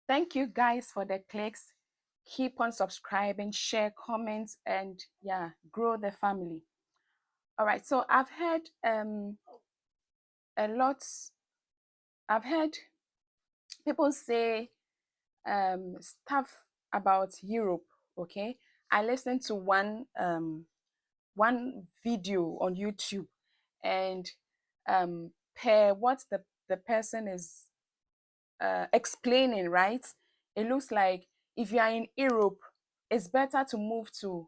Thank you guys for the clicks. Keep on subscribing, share, comment, and yeah, grow the family. All right. So I've heard a lot. I've heard people say stuff about Europe. Okay. I listened to one video on YouTube, and per what the person is explaining, right? It looks like if you are in Europe, it's better to move to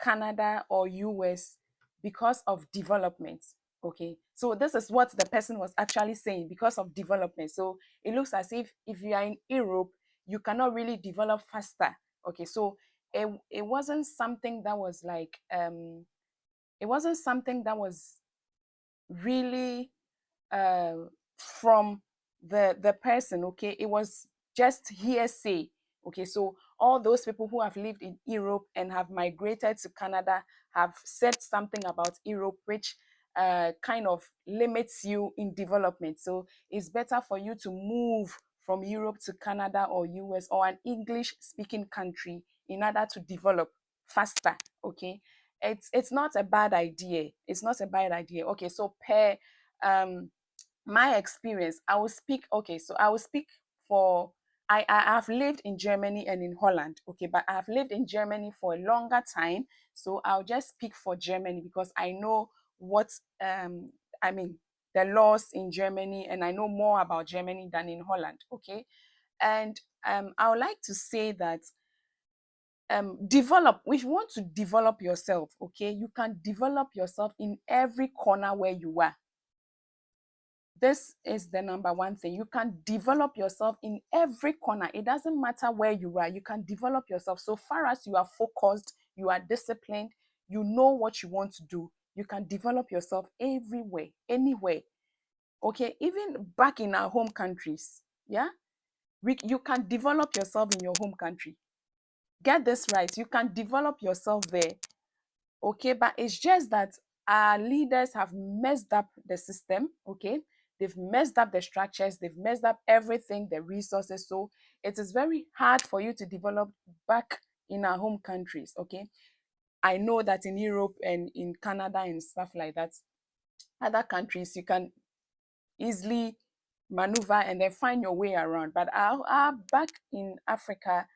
Canada or US because of development. Okay, so this is what the person was actually saying, because of development. So it looks as if you are in Europe, you cannot really develop faster. Okay, so it wasn't something that was like it wasn't something that was really uh, from the person. Okay, it was just hearsay. Okay, so all those people who have lived in Europe and have migrated to Canada have said something about Europe, which kind of limits you in development. So it's better for you to move from Europe to Canada or US or an English speaking country in order to develop faster. Okay, it's not a bad idea. It's not a bad idea. Okay, so per um my experience, I will speak. Okay, so I will speak for I have lived in Germany and in Holland. Okay, but I have lived in Germany for a longer time, so I'll just speak for Germany because I know what I mean the laws in Germany, and I know more about Germany than in Holland. Okay, and I would like to say that develop if you want to develop yourself. Okay, you can develop yourself in every corner where you are. This is the number one thing. You can develop yourself in every corner. It doesn't matter where you are, you can develop yourself. So far as you are focused, you are disciplined, you know what you want to do, you can develop yourself everywhere, anywhere. Okay, even back in our home countries. Yeah, you can develop yourself in your home country. Get this right, you can develop yourself there. Okay, but it's just that our leaders have messed up the system. Okay, they've messed up the structures, they've messed up everything, the resources. So it is very hard for you to develop back in our home countries. Okay, I know that in Europe and in Canada and stuff like that, other countries, you can easily maneuver and then find your way around. But our back in Africa,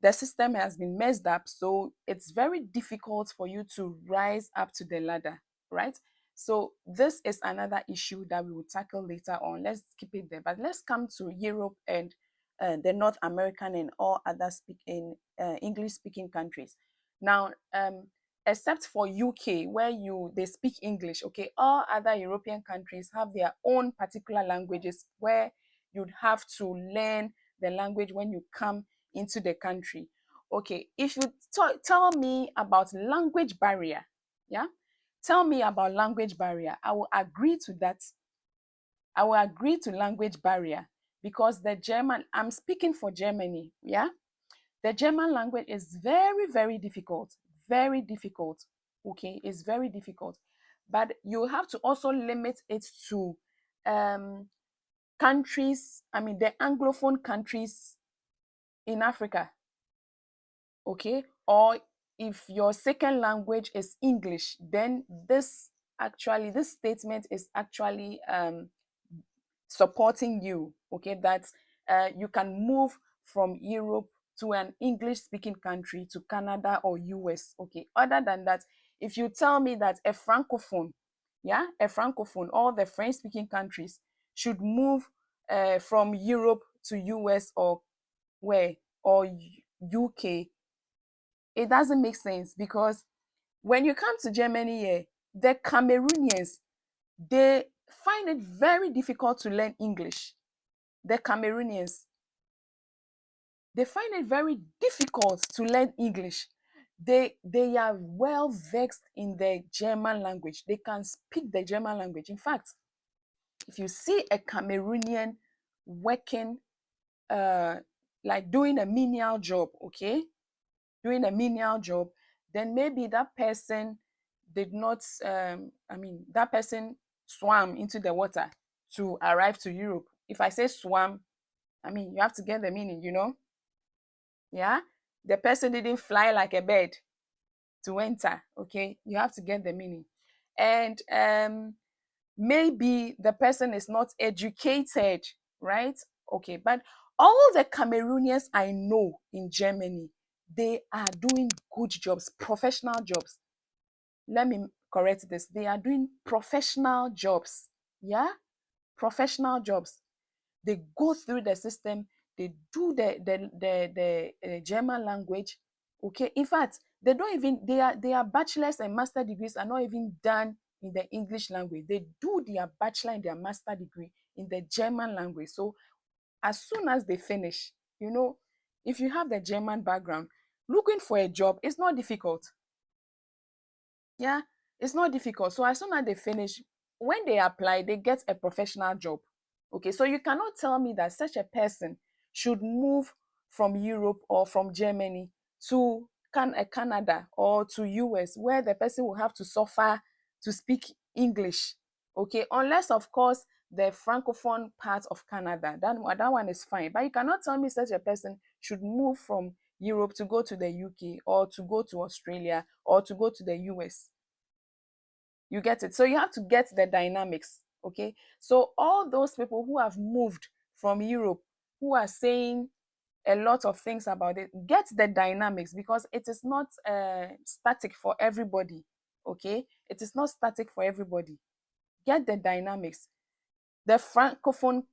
the system has been messed up, so it's very difficult for you to rise up to the ladder, right? So this is another issue that we will tackle later on. Let's keep it there, but let's come to Europe and the North American and all other English speaking countries. Now, except for UK, where they speak English. Okay, all other European countries have their own particular languages where you'd have to learn the language when you come into the country. Okay, if you tell me about language barrier, yeah, tell me about language barrier, I will agree to that. I will agree to language barrier because the German, I'm speaking for Germany, yeah, the German language is very, very difficult, very difficult. Okay, it's very difficult, but you have to also limit it to um, countries, I mean, the Anglophone countries in Africa. Okay, or if your second language is English, then this statement is actually supporting you. Okay, that you can move from Europe to an English speaking country, to Canada or US. Okay, other than that, if you tell me that a francophone, yeah, a francophone, all the French speaking countries should move from Europe to US or where, or UK, it doesn't make sense because when you come to Germany here, the Cameroonians, they find it very difficult to learn English. The Cameroonians, they find it very difficult to learn English. They are well vexed in the German language. They can speak the German language. In fact, if you see a Cameroonian working uh like doing a menial job, okay, doing a menial job, then maybe that person did not, I mean, that person swam into the water to arrive to Europe. If I say swam, I mean, you have to get the meaning, you know? Yeah. The person didn't fly like a bird to enter. Okay. You have to get the meaning. And maybe the person is not educated, right? Okay. But all the Cameroonians I know in Germany, they are doing good jobs, professional jobs. Let me correct this. They are doing professional jobs. Yeah. Professional jobs. They go through the system, they do the German language. Okay, in fact, they don't even their bachelor's and master degrees are not even done in the English language. They do their bachelor and their master degree in the German language. So as soon as they finish, you know, if you have the German background, looking for a job is not difficult. Yeah, it's not difficult. So as soon as they finish, when they apply, they get a professional job. Okay, so you cannot tell me that such a person should move from Europe or from Germany to Canada or to US, where the person will have to suffer to speak English. Okay, unless of course the francophone part of Canada, that one is fine. But you cannot tell me such a person should move from Europe to go to the UK or to go to Australia or to go to the US. You get it? So you have to get the dynamics. Okay. So all those people who have moved from Europe, who are saying a lot of things about it, get the dynamics, because it is not static for everybody. Okay. It is not static for everybody. Get the dynamics. The francophone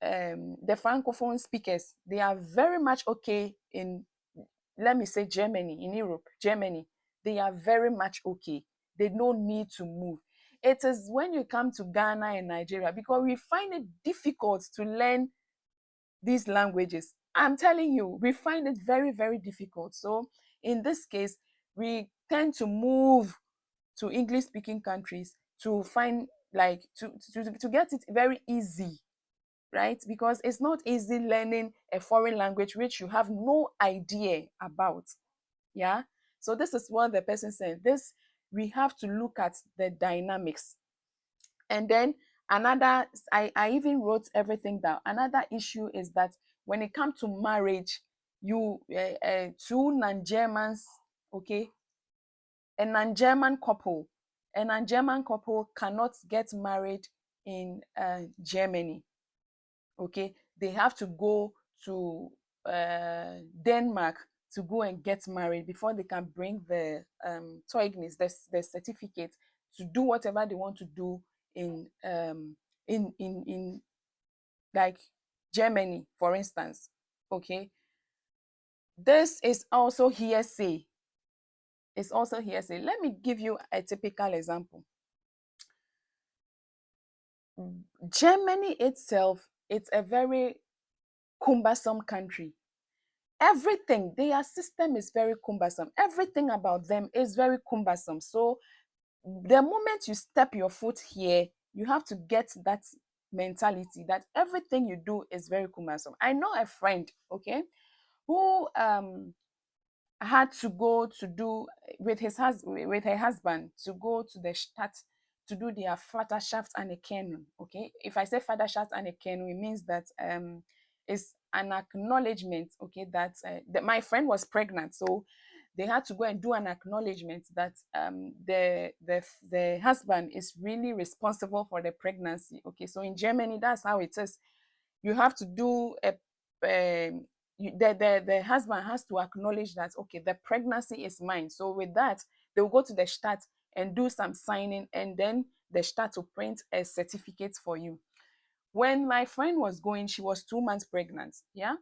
the francophone speakers, they are very much okay in, let me say, Germany, in Europe, Germany, they are very much okay. They don't need to move. It is when you come to Ghana and Nigeria, because we find it difficult to learn these languages. I'm telling you, we find it very, very difficult. So in this case, we tend to move to English speaking countries to find, like, to get it very easy, right? Because it's not easy learning a foreign language which you have no idea about. Yeah. So this is what the person said. This, we have to look at the dynamics. And then another, I even wrote everything down. Another issue is that when it comes to marriage, you two non-Germans, okay, a non-German couple cannot get married in Germany. Okay, they have to go to Denmark to go and get married before they can bring the Zeugnis, the certificate, to do whatever they want to do in in like Germany, for instance. Okay, this is also hearsay. It's also hearsay. Let me give you a typical example. Germany itself, it's a very cumbersome country. Everything, their system is very cumbersome. Everything about them is very cumbersome. So the moment you step your foot here, you have to get that mentality that everything you do is very cumbersome. I know a friend, okay, who had to go to do with her husband, to go to the Stadt to do their Vaterschaft Anerkennung. Okay, if I say Vaterschaft Anerkennung, it means that it's an acknowledgement. Okay, that my friend was pregnant, so they had to go and do an acknowledgement that the husband is really responsible for the pregnancy. Okay, so in Germany, that's how it is. You have to do a the husband has to acknowledge that, okay, the pregnancy is mine. So with that, they'll go to the Stadt and do some signing, and then the Stadt will print a certificate for you. When my friend was going, she was 2 months pregnant. Yeah,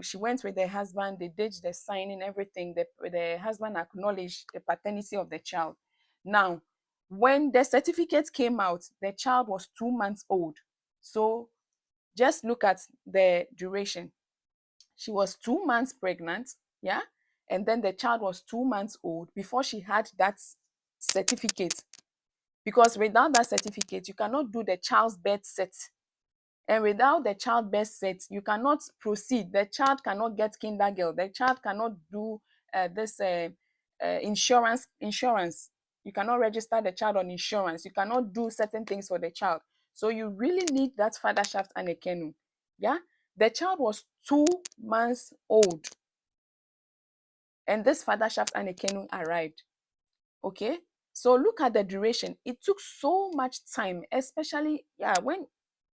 she went with her husband. They did the signing, everything. The husband acknowledged the paternity of the child. Now, when the certificate came out, the child was 2 months old. So just look at the duration. She was 2 months pregnant, yeah, and then the child was 2 months old before she had that certificate. Because without that certificate, you cannot do the child's birth set. And without the child birth set, you cannot proceed. The child cannot get kindergarten. The child cannot do this insurance. You cannot register the child on insurance. You cannot do certain things for the child. So you really need that father shaft and a kenu. Yeah, the child was 2 months old, and this father Shaft and Ekenu arrived. Okay, so look at the duration. It took so much time, especially when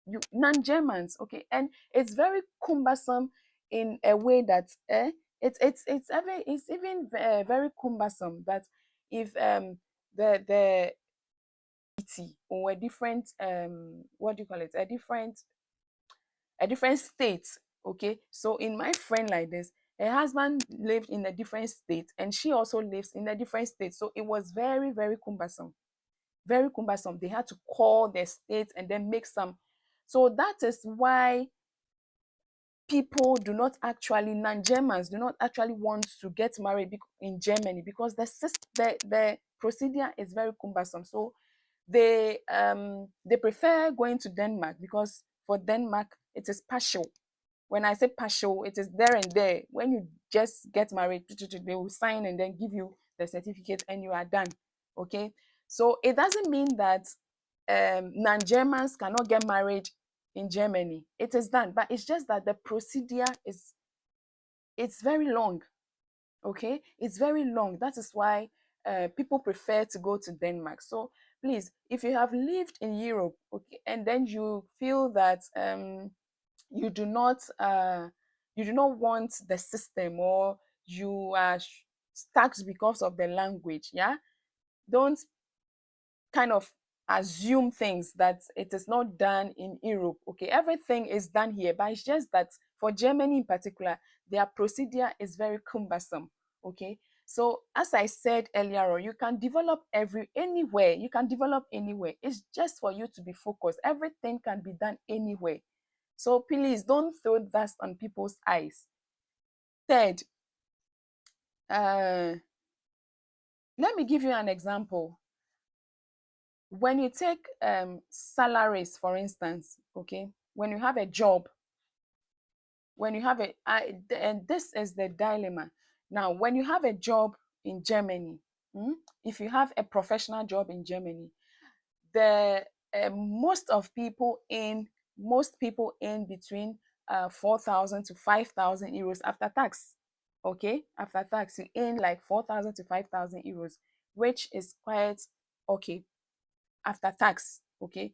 you non-Germans. Okay, and it's very cumbersome in a way that it's even very cumbersome that if the city or a different what do you call it, a different state. Okay, so in my friend like this, her husband lived in a different state and she also lives in a different state, so it was very, very cumbersome. Very cumbersome. They had to call the state and then make some. So that is why people do not actually, non-Germans do not actually want to get married in Germany, because the procedure is very cumbersome. So they prefer going to Denmark, because for Denmark it is partial. When I say partial, it is there and there. When you just get married, they will sign and then give you the certificate and you are done. Okay, so it doesn't mean that non-Germans cannot get married in Germany. It is done, but it's just that the procedure is, it's very long. Okay, it's very long. That is why people prefer to go to Denmark. So please, if you have lived in Europe, okay, and then you feel that you do not want the system, or you are stuck because of the language, yeah, don't kind of assume things that it is not done in Europe. Okay, everything is done here, but it's just that for Germany in particular, their procedure is very cumbersome. Okay, so as I said earlier on, you can develop anywhere. You can develop anywhere. It's just for you to be focused. Everything can be done anywhere. So please don't throw dust on people's eyes. Third, uh, let me give you an example. When you take salaries, for instance, okay, when you have a job, when you have and this is the dilemma. Now, when you have a job in Germany, if you have a professional job in Germany, the most of people in between 4,000 to 5,000 euros after tax. Okay, after tax, you earn like 4,000 to 5,000 euros, which is quite okay after tax. Okay,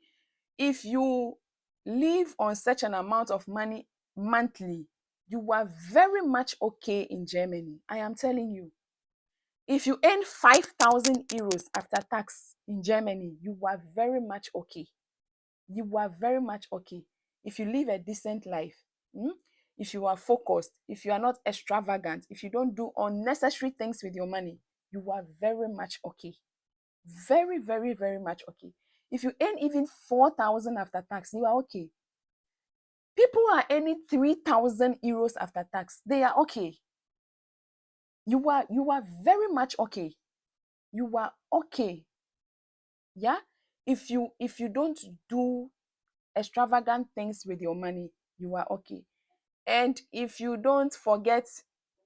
if you live on such an amount of money monthly, you are very much okay in Germany. I am telling you. If you earn 5,000 euros after tax in Germany, you are very much okay. You are very much okay. If you live a decent life, if you are focused, if you are not extravagant, if you don't do unnecessary things with your money, you are very much okay. Very, very, very much okay. If you earn even 4,000 after tax, you are okay. People are earning 3,000 euros after tax. They are okay. You are very much okay. You are okay. Yeah. If you don't do extravagant things with your money, you are okay. And if you don't forget,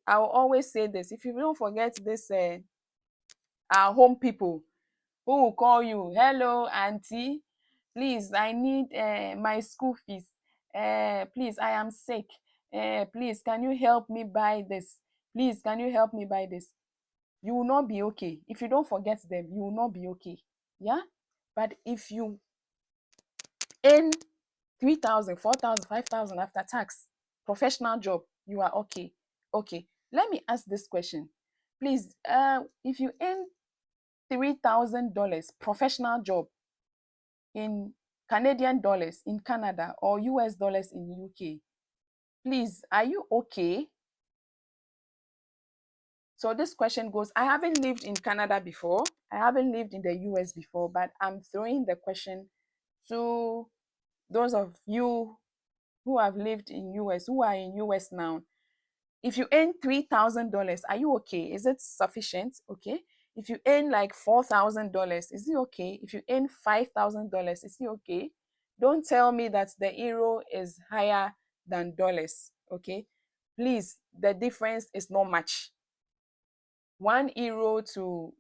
I will always say this: if you don't forget this, our home people who will call you, hello, auntie, please, I need my school fees. Please, I am sick. Please, can you help me buy this? Please, can you help me buy this? You will not be okay. If you don't forget them, you will not be okay. Yeah. But if you earn 3,000, 4,000, 5,000 after tax, professional job, you are okay. Okay. Let me ask this question. Please, if you earn $3,000 professional job in Canadian dollars in Canada or US dollars in UK, please, are you okay? So this question goes, I haven't lived in Canada before. I haven't lived in the US before, but I'm throwing the question to those of you who have lived in US, who are in US now. If you earn $3,000, are you okay? Is it sufficient? Okay. If you earn like $4,000, is it okay? If you earn $5,000, is it okay? Don't tell me that the euro is higher than dollars. Okay. Please, the difference is not much. €1 to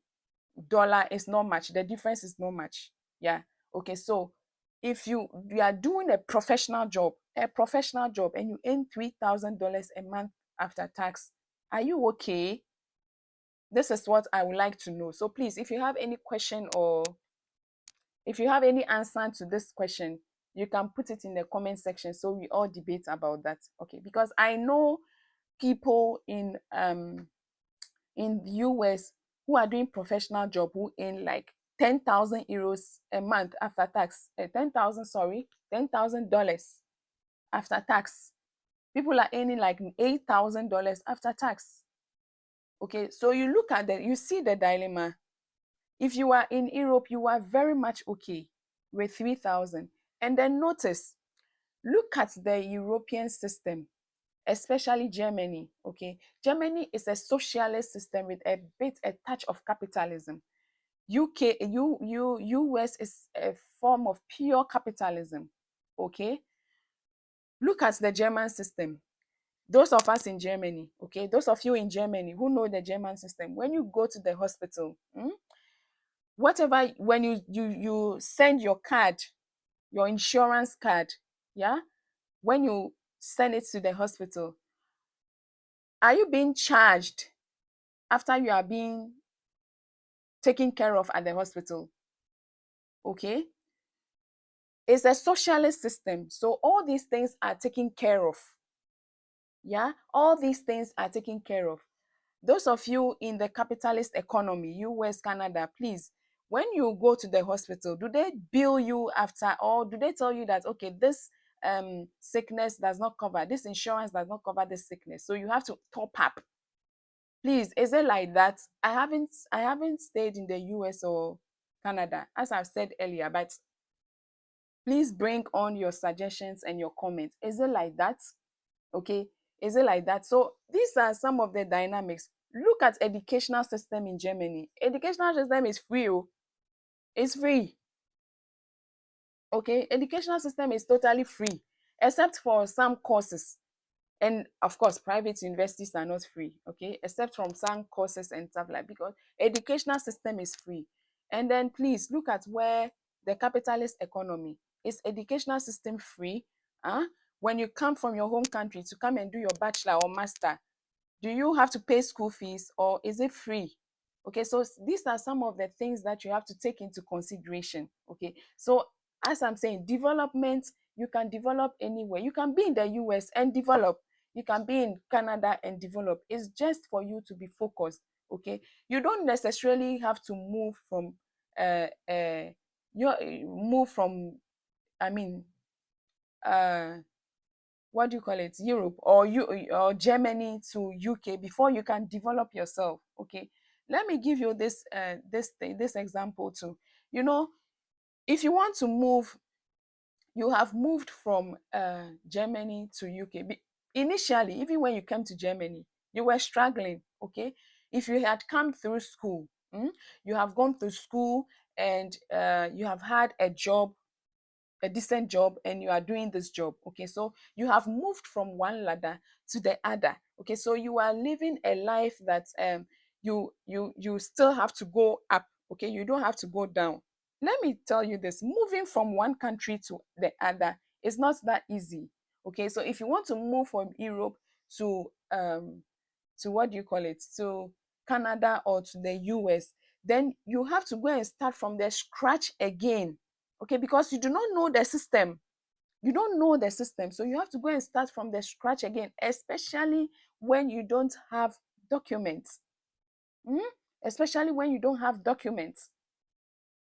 dollar is not much. The difference is not much. Yeah. Okay. So if you are doing a professional job a professional job and you earn $3,000 a month after tax, are you okay? This is what I would like to know. So please, if you have any question or if you have any answer to this question, you can put it in the comment section so we all debate about that. Okay, because I know people in the US who are doing professional job who earn like 10,000 euros a month after tax. 10,000, sorry, $10,000 after tax. People are earning like $8,000 after tax. Okay, so you look at that, you see the dilemma. If you are in Europe, you are very much okay with 3,000. And then notice, look at the European system, especially Germany. Okay, Germany is a socialist system with a touch of capitalism. US is a form of pure capitalism. Okay, look at the German system. Those of us in Germany, okay, those of you in Germany who know the German system, when you go to the hospital, whatever, when you send your card, your insurance card, yeah, when you send it to the hospital, are you being charged after you are being taken care of at the hospital? Okay, it's a socialist system, so all these things are taken care of. Yeah, all these things are taken care of. Those of you in the capitalist economy, US, Canada, please, when you go to the hospital, do they bill you after, or do they tell you that, okay, this sickness does not cover, this insurance does not cover this sickness, so you have to top up? Please, is it like that? I haven't stayed in the US or Canada, as I've said earlier, but please bring on your suggestions and your comments. Is it like that? Okay, is it like that? So these are some of the dynamics. Look at educational system in Germany. Educational system is free. It's free. Okay, educational system is totally free except for some courses. And of course, private universities are not free, okay, except from some courses and stuff like, because educational system is free. And then please look at where the capitalist economy is. Educational system free. When you come from your home country to come and do your bachelor or master, do you have to pay school fees or is it free? Okay, so these are some of the things that you have to take into consideration. Okay, so as I'm saying, development, you can develop anywhere. You can be in the US and develop, you can be in Canada and develop. It's just for you to be focused. Okay, you don't necessarily have to move from move from, I mean, uh what do you call it, Europe or you or Germany to UK before you can develop yourself. Okay, let me give you this example too. You know, if you want to move, you have moved from Germany to UK. Initially, even when you came to Germany, you were struggling. Okay, if you had come through school, you have gone through school and you have had a job, a decent job, and you are doing this job. Okay, so you have moved from one ladder to the other. Okay, so you are living a life that you still have to go up. Okay, you don't have to go down. Let me tell you this, moving from one country to the other is not that easy. Okay, so if you want to move from Europe to what do you call it, to Canada or to the US, then you have to go and start from the scratch again. Okay, because you do not know the system. You don't know the system, so you have to go and start from the scratch again, especially when you don't have documents. Mm? Especially when you don't have documents,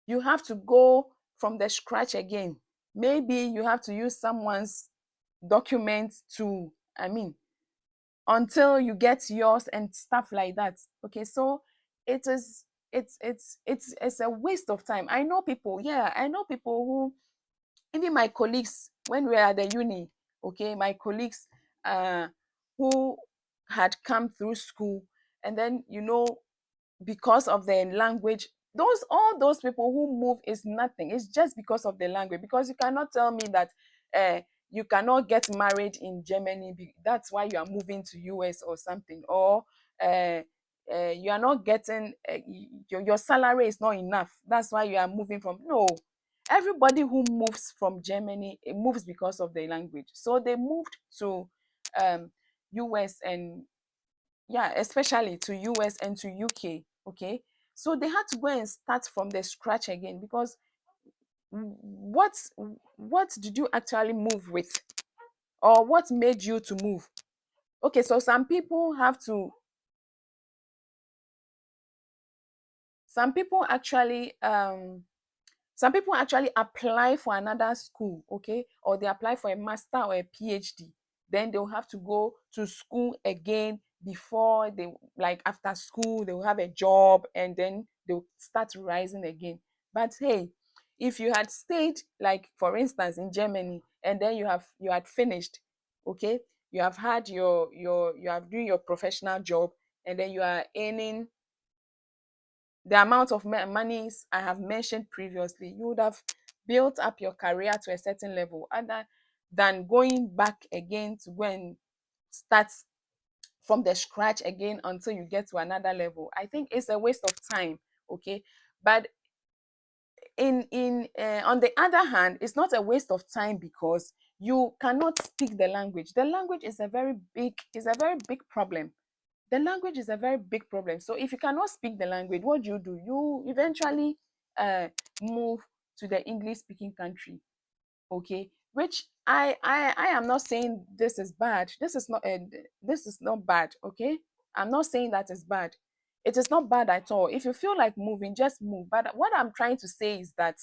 you have to go from the scratch again. Maybe you have to use someone's documents to, I mean, until you get yours and stuff like that. Okay, so it is it's a waste of time. I know people, yeah, I know people who, even my colleagues when we were at the uni, okay, my colleagues who had come through school, and then because of the language, all those people who move is nothing, it's just because of the language. Because you cannot tell me that uh, you cannot get married in Germany, that's why you are moving to US or something, or you are not getting your salary is not enough, that's why you are moving from. No, Everybody who moves from Germany, it moves because of the language. So they moved to um, US, and yeah, especially to US and to UK. Okay, so they had to go and start from the scratch again, because what what did you actually move with, or what made you to move? Okay, so some people actually some people actually apply for another school, okay, or they apply for a master or a PhD. Then they'll have to go to school again before they, like after school, they'll have a job, and then they'll start rising again. But hey, if you had stayed, like for instance, in Germany, and then you had finished, okay, you have had you have doing your professional job, and then you are earning the amount of monies I have mentioned previously, you would have built up your career to a certain level, other than going back again to go and start from the scratch again until you get to another level. I think it's a waste of time. Okay, but on the other hand, it's not a waste of time, because you cannot speak the language. The language is a very big problem. The language is a very big problem. So if you cannot speak the language, what do? You eventually uh, move to the English speaking country. Okay, which I am not saying this is bad. This is not bad. Okay, I'm not saying that is bad. It is not bad at all. If you feel like moving, just move. But what I'm trying to say is that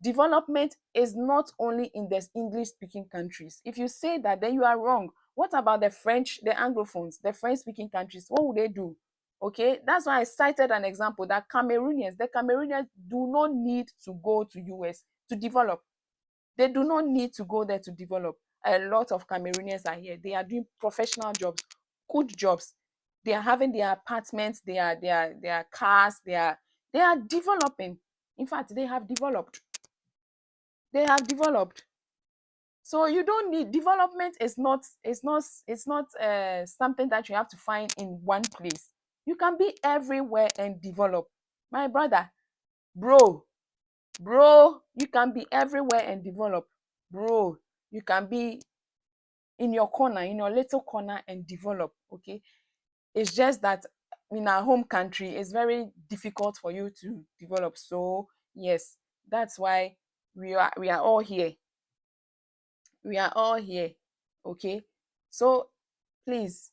development is not only in the English speaking countries. If you say that, then you are wrong. What about the French, the Anglophones, the French speaking countries? What would they do? Okay, that's why I cited an example that the Cameroonians do not need to go to US to develop. They do not need to go there to develop. A lot of Cameroonians are here. They are doing professional jobs, good jobs. They are having their apartments, their cars, they are developing. In fact, they have developed. They have developed. So you don't need development is not something that you have to find in one place. You can be everywhere and develop. My brother, bro, you can be everywhere and develop. Bro, you can be in your corner, in your little corner, and develop. Okay, it's just that in our home country, it's very difficult for you to develop. So yes, that's why we are all here. We are all here. Okay, so please,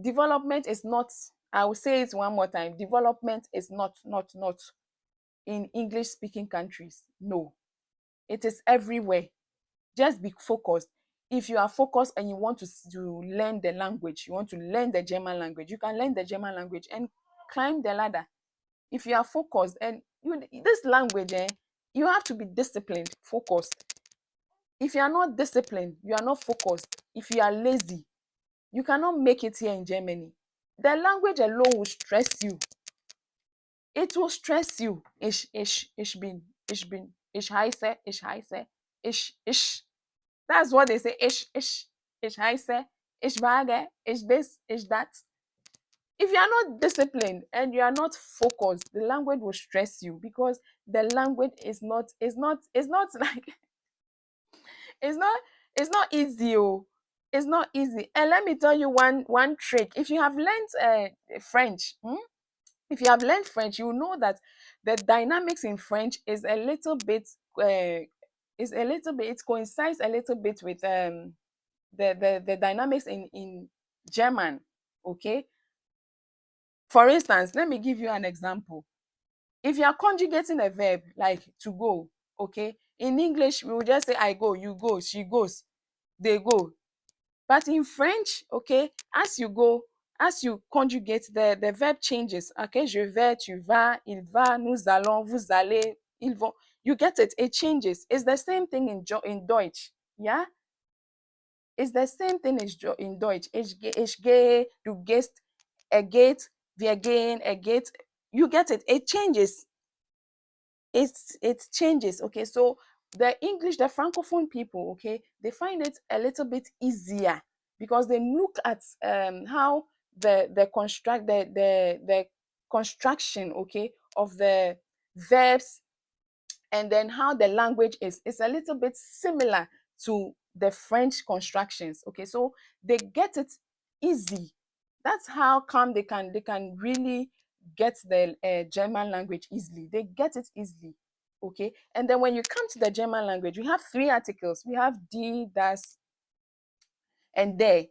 development is not, I will say it one more time, development is not in English speaking countries. No, it is everywhere. Just be focused. If you are focused and you want to learn the language, you want to learn the German language, you can learn the German language and climb the ladder. If you are focused, and this language, you have to be disciplined, focused. If you are not disciplined, you are not focused, if you are lazy, you cannot make it here in Germany. The language alone will stress you. It will stress you. Ich heiße, ich. That's what they say. Ich heiße, ich wage, ich this, ich that. If you are not disciplined and you are not focused, the language will stress you, because the language is not like it's not it's not easy. Oh. It's not easy. And let me tell you one trick. If you have learned French, if you have learned French, you know that the dynamics in French is a little bit it coincides a little bit with the dynamics in German. Okay. For instance, let me give you an example. If you are conjugating a verb like to go, okay, in English we will just say I go, you go, she goes, they go. But in French, okay, as you go, as you conjugate, the verb changes. Okay, je vais, tu vas, il va, nous allons, vous allez, ils vont. You get it? It changes. It's the same thing in Deutsch. Yeah? It's the same thing in Deutsch. Ich gehe, du gehst, er geht, wir gehen, er geht. You get it? It changes. It changes. Okay, so the English, the Francophone people, okay, they find it a little bit easier, because they look at how the construction, okay, of the verbs And then how the language is a little bit similar to the French constructions. Okay, so they get it easy. That's how come they can really get the German language easily. They get it easily. Okay, and then when you come to the German language, we have three articles. We have die, das, and der.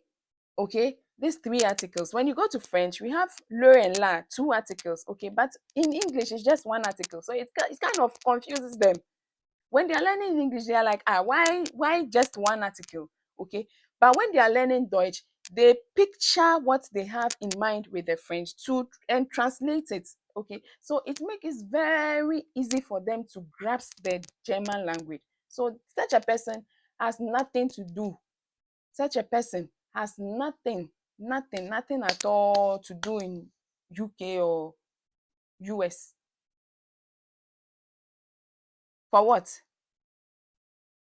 Okay, these three articles. When you go to French, we have le and la, two articles. Okay, but in English, it's just one article. So it kind of confuses them. When they are learning in English, they are like, why just one article? Okay, but when they are learning Deutsch, they picture what they have in mind with the French to and translate it. Okay, so it makes it very easy for them to grasp the German language. So such a person has nothing to do. Such a person has nothing at all to do in UK or US. For what?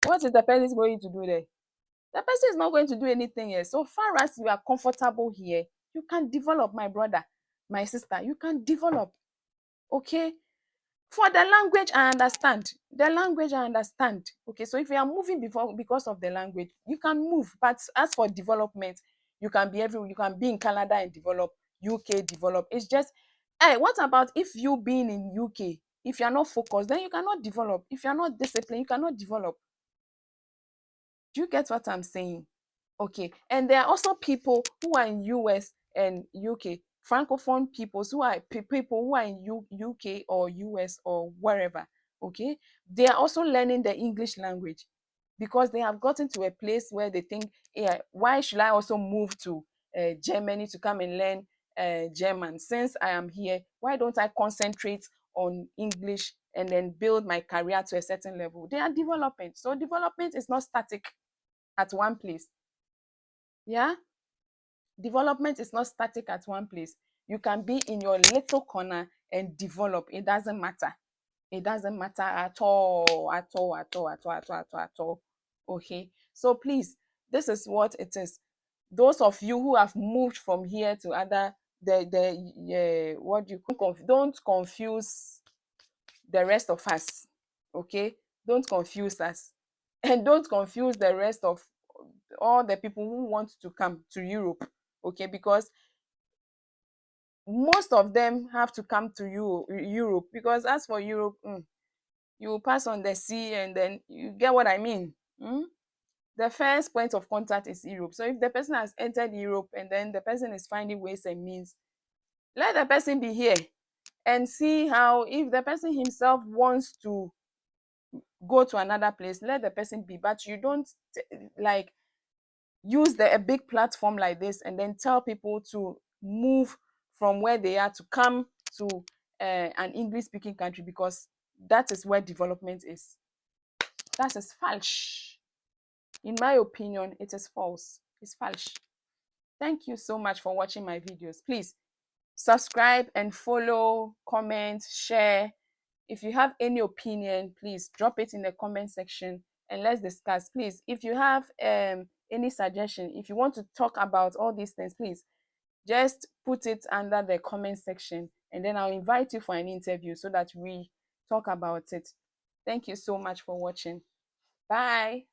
What is the person going to do there? The person is not going to do anything here. So far as you are comfortable here, you can develop, my brother, my sister. You can develop. Okay. For the language, I understand. The language, I understand. Okay. So if you are moving before because of the language, you can move. But as for development, you can be everywhere. You can be in Canada and develop, UK develop. It's just, hey, what about if you being in UK? If you are not focused, then you cannot develop. If you are not disciplined, you cannot develop. Do you get what I'm saying? Okay. And there are also people who are in US and UK, francophone peoples who are people who are in UK or US or wherever. Okay. They are also learning the English language because they have gotten to a place where they think, yeah, why should I also move to Germany to come and learn German? Since I am here, why don't I concentrate on English and then build my career to a certain level? They are developing. So development is not static at one place. Yeah, development is not static at one place. You can be in your little corner and develop. It doesn't matter. It doesn't matter at all, at all, at all, at all, at all, at all, at all. Okay, so please, this is what it is. Those of you who have moved from here to other, what you don't confuse the rest of us. Okay, don't confuse us, and don't confuse the rest of all the people who want to come to Europe. Okay, because most of them have to come to Europe, because as for Europe, you pass on the sea and then you get what I mean. The first point of contact is Europe. So if the person has entered Europe and then the person is finding ways and means, let the person be here and see how, if the person himself wants to go to another place, let the person be. But you don't like use a big platform like this and then tell people to move from where they are to come to an English speaking country, because that is where development is. That is false. In my opinion, it is false. It's false. Thank you so much for watching my videos. Please subscribe and follow, comment, share. If you have any opinion, please drop it in the comment section and let's discuss. Please, if you have any suggestion, if you want to talk about all these things, please just put it under the comment section and then I'll invite you for an interview so that we talk about it. Thank you so much for watching. Bye.